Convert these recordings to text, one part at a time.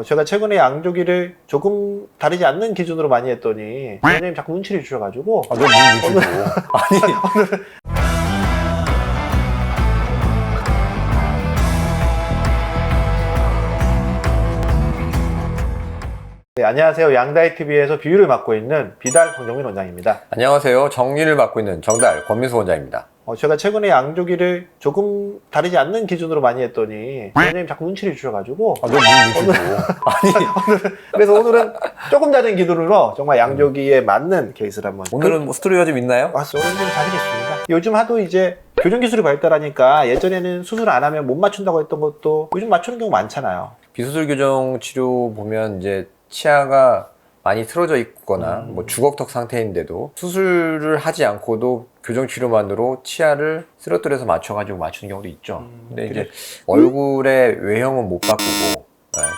제가 최근에 양조기를 조금 다르지 않는 기준으로 많이 했더니 원장님 자꾸 눈치를 주셔가지고 아, 너무 눈치고. 아니, 네, 안녕하세요. 양다이TV에서 비유를 맡고 있는 비달 권정민 원장입니다. 안녕하세요. 정리를 맡고 있는 정달 권민수 원장입니다. 제가 최근에 양조기를 조금 다르지 않는 기준으로 많이 했더니 원장님 자꾸 눈치를 주셔가지고 아, 너무 눈치고. 아니, 그래서 오늘은 조금 다른 기준으로 정말 양조기에 맞는 케이스를 한번 오늘은 뭐 스토리가 좀 있나요? 오늘은 좀 다르겠습니다. 요즘 하도 이제 교정 기술이 발달하니까 예전에는 수술 안 하면 못 맞춘다고 했던 것도 요즘 맞추는 경우 많잖아요. 비수술 교정 치료 보면 이제 치아가 많이 틀어져 있거나 뭐 주걱턱 상태인데도 수술을 하지 않고도 교정 치료만으로 치아를 쓰러뜨려서 맞춰가지고 맞추는 경우도 있죠. 근데 이제 얼굴의 외형은 못 바꾸고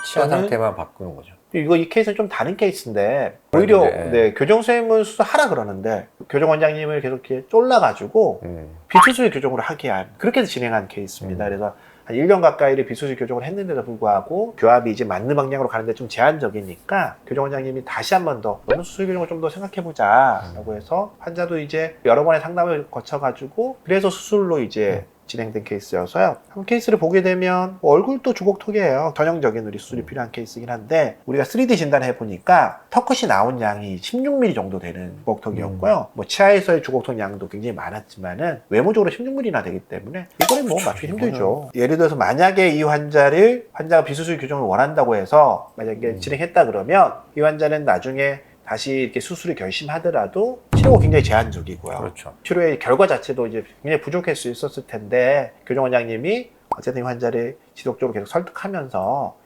치아 상태만 바꾸는 거죠. 이 케이스는 좀 다른 케이스인데 오히려 네, 교정 선생님은 수술하라 그러는데 교정 원장님을 계속 이렇게 쫄라가지고 비수술 교정으로 하게 한 그렇게 해서 진행한 케이스입니다. 그래서 한 1년 가까이를 비수술 교정을 했는데도 불구하고 교합이 이제 맞는 방향으로 가는데 좀 제한적이니까 교정 원장님이 다시 한 번 더 너는 수술 교정을 좀 더 생각해보자 라고 해서 환자도 이제 여러 번의 상담을 거쳐가지고 그래서 수술로 이제 진행된 케이스여서요. 한번 케이스를 보게 되면 얼굴도 주걱턱이에요. 전형적인 우리 수술이 필요한 케이스이긴 한데 우리가 3D 진단을 해보니까 턱끝이 나온 양이 16mm 정도 되는 주걱턱이었고요. 뭐 치아에서의 주걱턱 양도 굉장히 많았지만은 외모적으로 16mm나 되기 때문에 이거는 뭐 맞추기 힘들죠. 예를 들어서 만약에 이 환자가 비수술 교정을 원한다고 해서 만약에 진행했다 그러면 이 환자는 나중에 다시 이렇게 수술을 결심하더라도 치료가 굉장히 제한적이고요. 그렇죠. 치료의 결과 자체도 이제 굉장히 부족할 수 있었을 텐데 교정 원장님이 어쨌든 이 환자를 지속적으로 계속 설득하면서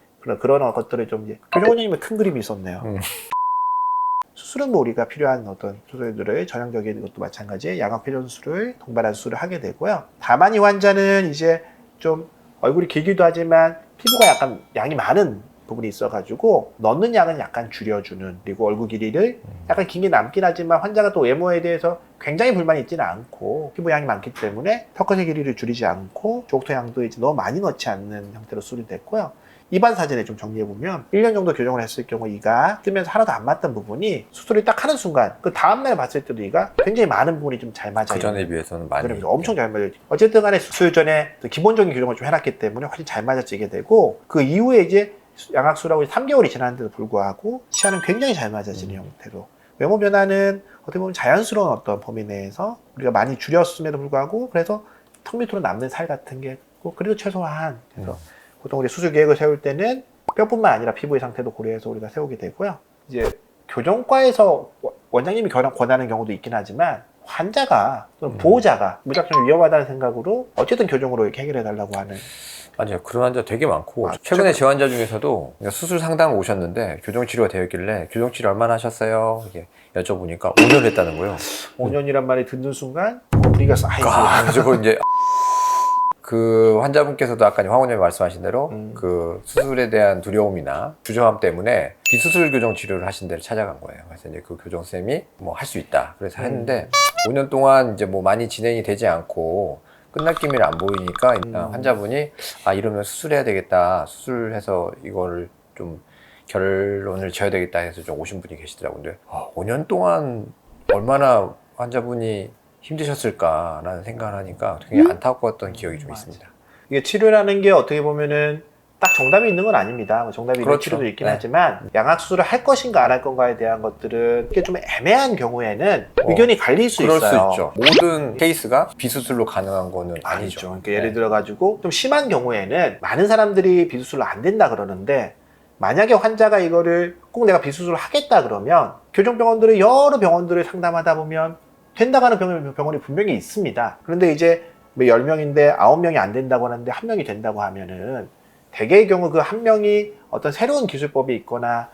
그런 것들을 좀 이제 교정 원장님의 큰 그림이 있었네요. 수술은 뭐 우리가 필요한 어떤 수술들을 전형적인 것도 마찬가지 양악 회전 수술을 동반한 수술을 하게 되고요. 다만 이 환자는 이제 좀 얼굴이 길기도 하지만 피부가 약간 양이 많은 부분이 있어가지고 넣는 양은 약간 줄여주는 그리고 얼굴 길이를 약간 긴 게 남긴 하지만 환자가 또 외모에 대해서 굉장히 불만이 있지는 않고 피부 양이 많기 때문에 턱끝의 길이를 줄이지 않고 주걱턱 양도 이제 너무 많이 넣지 않는 형태로 수술이 됐고요. 입안 사진에 좀 정리해보면 1년 정도 교정을 했을 경우 이가 뜨면서 하나도 안 맞던 부분이 수술을 딱 하는 순간 그 다음날 봤을 때도 이가 굉장히 많은 부분이 좀 잘 맞아요. 그 전에 비해서는 많이. 그러면서 엄청 잘 맞아요. 어쨌든 간에 수술 전에 기본적인 교정을 좀 해놨기 때문에 훨씬 잘 맞아지게 되고 그 이후에 이제 양악수술하고 3개월이 지났는데도 불구하고 치아는 굉장히 잘 맞아지는 형태로 외모 변화는 어떻게 보면 자연스러운 어떤 범위 내에서 우리가 많이 줄였음에도 불구하고 그래서 턱 밑으로 남는 살 같은 게 그래도 최소한 그래서 보통 우리 수술 계획을 세울 때는 뼈뿐만 아니라 피부의 상태도 고려해서 우리가 세우게 되고요. 이제 교정과에서 원장님이 권하는 경우도 있긴 하지만 환자가 또는 보호자가 무작정 위험하다는 생각으로 어쨌든 교정으로 이렇게 해결해 달라고 하는 아니요, 그런 환자 되게 많고 최근에 제 환자 중에서도 수술 상담 오셨는데 교정치료가 되었길래 교정치료 얼마나 하셨어요? 이렇게 여쭤보니까 5년 했다는 거예요. 5년이란 말이 듣는 순간 분위기가 쌓이고 그래서 이제 그 환자분께서도 아까 황 원장님 말씀하신 대로 그 수술에 대한 두려움이나 주저함 때문에 비수술 교정 치료를 하신 데를 찾아간 거예요. 그래서 이제 그 교정 쌤이 뭐 할 수 있다. 그래서 했는데 5년 동안 이제 뭐 많이 진행이 되지 않고 끝날 기미를 안 보이니까 환자분이 이러면 수술해야 되겠다. 수술해서 이거를 좀 결론을 지어야 되겠다 해서 좀 오신 분이 계시더라고요. 근데 5년 동안 얼마나 환자분이 힘드셨을까라는 생각을 하니까 되게 안타까웠던 기억이 좀 있습니다. 이게 치료라는 게 어떻게 보면은 딱 정답이 있는 건 아닙니다. 정답이 있는 그렇죠. 치료도 있긴 하지만 양악수술을 할 것인가 안 할 건가에 대한 것들은 이게 좀 애매한 경우에는 의견이 갈릴 수 그럴 있어요. 수 있죠. 모든 케이스가 비수술로 가능한 거는 아니죠. 그러니까 예를 들어가지고 좀 심한 경우에는 많은 사람들이 비수술로 안 된다 그러는데 만약에 환자가 이거를 꼭 내가 비수술을 하겠다 그러면 교정병원들을 여러 병원들을 상담하다 보면 된다고 하는 병원이 분명히 있습니다. 그런데 이제 10명인데 9명이 안 된다고 하는데 1명이 된다고 하면은 대개의 경우 그 1명이 어떤 새로운 기술법이 있거나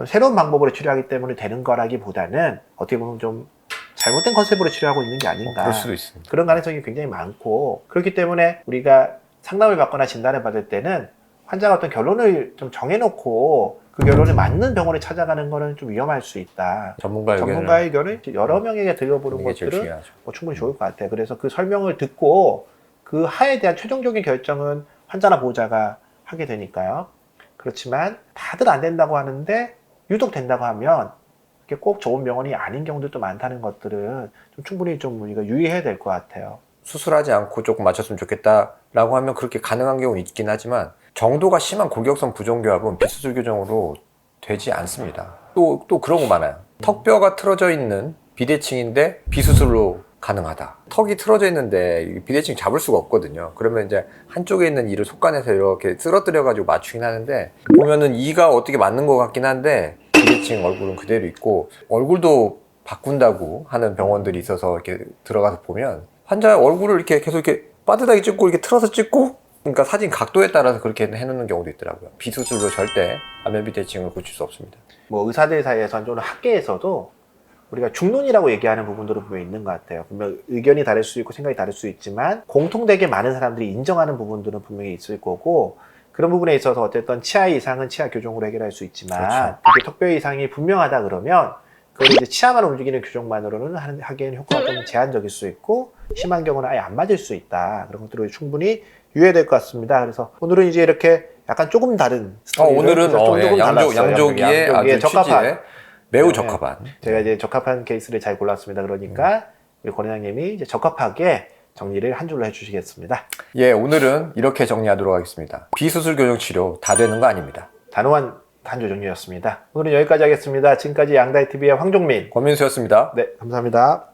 새로운 방법으로 치료하기 때문에 되는 거라기보다는 어떻게 보면 좀 잘못된 컨셉으로 치료하고 있는 게 아닌가. 그럴 수도 있습니다. 그런 가능성이 굉장히 많고 그렇기 때문에 우리가 상담을 받거나 진단을 받을 때는 환자가 어떤 결론을 좀 정해놓고 그 결론에 맞는 병원에 찾아가는 거는 좀 위험할 수 있다. 전문가의 의견을 여러 명에게 들려보는 것들은 충분히 좋을 것 같아요. 그래서 그 설명을 듣고 그 하에 대한 최종적인 결정은 환자나 보호자가 하게 되니까요. 그렇지만 다들 안 된다고 하는데 유독 된다고 하면 그게 꼭 좋은 병원이 아닌 경우들도 많다는 것들은 좀 충분히 좀 우리가 유의해야 될 것 같아요. 수술하지 않고 조금 맞췄으면 좋겠다라고 하면 그렇게 가능한 경우는 있긴 하지만 정도가 심한 골격성 부종교합은 비수술 교정으로 되지 않습니다. 또 그런 거 많아요. 턱뼈가 틀어져 있는 비대칭인데 비수술로 가능하다. 턱이 틀어져 있는데 비대칭 잡을 수가 없거든요. 그러면 이제 한쪽에 있는 이를 속간해서 이렇게 쓰러뜨려 가지고 맞추긴 하는데 보면은 이가 어떻게 맞는 것 같긴 한데 비대칭 얼굴은 그대로 있고 얼굴도 바꾼다고 하는 병원들이 있어서 이렇게 들어가서 보면 환자 얼굴을 이렇게 계속 이렇게 빠듯하게 찍고 이렇게 틀어서 찍고 그러니까 사진 각도에 따라서 그렇게 해놓는 경우도 있더라고요. 비수술로 절대 안면비대칭을 고칠 수 없습니다. 뭐 의사들 사이에서 또는 학계에서도 우리가 중론이라고 얘기하는 부분들은 분명히 있는 것 같아요. 분명 의견이 다를 수 있고 생각이 다를 수 있지만 공통되게 많은 사람들이 인정하는 부분들은 분명히 있을 거고 그런 부분에 있어서 어쨌든 치아 이상은 치아 교정으로 해결할 수 있지만 그렇죠. 그게 턱뼈 이상이 분명하다 그러면 그걸 이제 치아만 움직이는 교정만으로는 하기에는 효과가 좀 제한적일 수 있고 심한 경우는 아예 안 맞을 수 있다. 그런 것들을 충분히 유의해야 될 것 같습니다. 그래서 오늘은 이제 이렇게 약간 조금 다른 스타일을 오늘은 조금 양조기에 아주 적합한 취지에 매우 네. 적합한 제가 이제 적합한 케이스를 잘 골랐습니다. 그러니까 우리 권 회장님이 이제 적합하게 정리를 한 줄로 해주시겠습니다. 예, 오늘은 이렇게 정리하도록 하겠습니다. 비수술 교정 치료 다 되는 거 아닙니다. 단호한 한줄 정리였습니다. 오늘은 여기까지 하겠습니다. 지금까지 양다이TV의 황종민, 권민수였습니다. 네, 감사합니다.